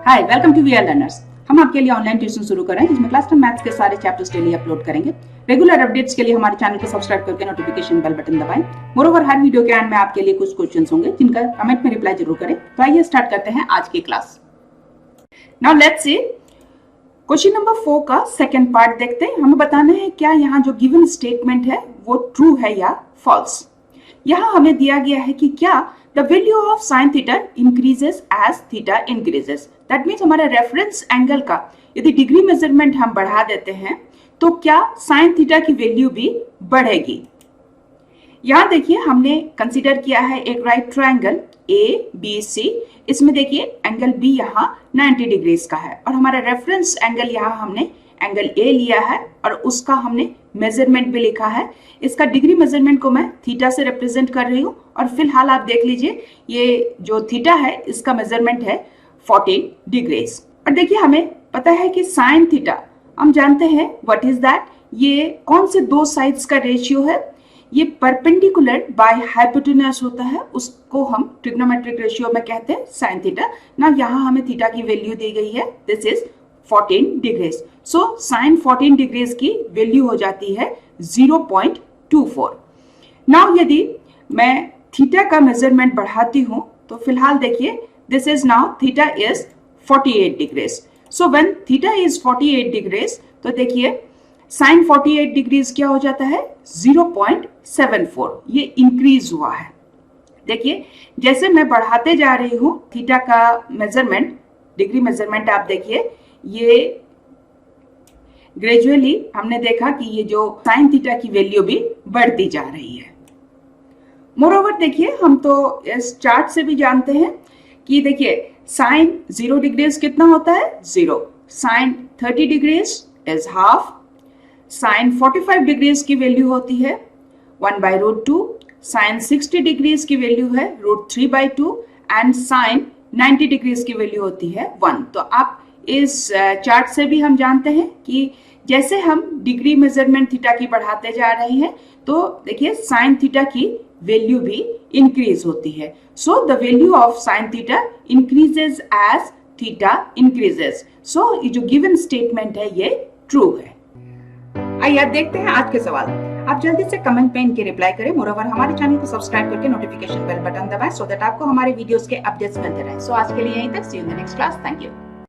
Hi, welcome to VRLearners। हम आपके लिए ऑनलाइन ट्यूशन शुरू कर रहे हैं जिसमें क्लास 10 मैथ्स के सारे चैप्टर्स डेली अपलोड करेंगे। रेगुलर अपडेट्स के लिए हमारे चैनल को सब्सक्राइब करके नोटिफिकेशन बेल बटन दबाएं। मोरोवर हर वीडियो के एंड में आपके लिए कुछ क्वेश्चंस होंगे जिनका कमेंट में रिप्लाई जरूर करें। तो आइए स्टार्ट करते हैं आज की class. Now let's see question number 4 का सेकंड पार्ट देखते हैं। हमें बताना है क्या यहाँ जो गिवन स्टेटमेंट है वो ट्रू है या फॉल्स। यहाँ हमें दिया गया है कि क्या the value of sine theta increases as theta increases. That means हमारा रेफरेंस एंगल का यदि डिग्री मेजरमेंट हम बढ़ा देते हैं तो क्या साइन थीटा की वैल्यू भी बढ़ेगी। यहाँ देखिए हमने कंसीडर किया है एक राइट ट्रायंगल ABC। इसमें देखिए एंगल B यहाँ 90 डिग्रीज का है और हमारा रेफरेंस एंगल यहाँ हमने एंगल A लिया है और उसका हमने मेजरमेंट भी लिखा है। इसका डिग्री मेजरमेंट को मैं थीटा से रिप्रेजेंट कर रही हूँ और फिलहाल आप देख लीजिए ये जो थीटा है इसका मेजरमेंट है 14 डिग्रीज। और देखिए हमें पता है कि साइन थीटा हम जानते हैं व्हाट इज दैट, ये कौन से दो साइड्स का रेशियो है, ये परपेंडिकुलर बाय हाइपोटेन्यूज होता है, उसको हम ट्रिग्नोमेट्रिक रेशियो में कहते हैं साइन थीटा। ना यहाँ हमें थीटा की वैल्यू दी गई है, this is 14 degrees. So sine 14 degrees की वैल्यू हो जाती है 0.24। नाउ यदि मैं थीटा का मेजरमेंट बढ़ाती हूं तो फिलहाल देखिए this is now theta is 48 degrees. So when theta is 48 degrees तो देखिए साइन 48 डिग्रीज क्या हो जाता है 0.74, ये इंक्रीज हुआ है। देखिए जैसे मैं बढ़ाते जा रही हूं थीटा का मेजरमेंट, डिग्री मेजरमेंट आप देखिए ये ग्रेजुअली हमने देखा कि ये जो साइन थीटा की वैल्यू भी बढ़ती जा रही है। मोरओवर देखिए हम तो इस चार्ट से भी जानते हैं कि देखिए साइन 0 डिग्रीज कितना होता है 0, sine 30 degrees is half, sine 45 degrees की वैल्यू होती है 1/√2, साइन 60 डिग्रीज की वैल्यू है √3/2 एंड साइन 90 डिग्रीज की वैल्यू होती है 1। तो आप इस चार्ट से भी हम जानते हैं कि जैसे हम डिग्री मेजरमेंट थीटा की बढ़ाते जा रहे हैं तो देखिए साइन थीटा की वैल्यू भी इंक्रीज होती है। So the value of sine theta increases as theta increases. So ये जो गिवन स्टेटमेंट है ये ट्रू है। आइए आप देखते हैं आज के सवाल। आप जल्दी से कमेंट में इनके रिप्लाई करें। मोरओवर हमारे चैनल को सब्सक्राइब करके नोटिफिकेशन बेल बटन दबाएं सो दैट आपको हमारे वीडियोस के अपडेट्स मिलते रहें। सो आज के लिए यहीं तक, see you in the next class. Thank you.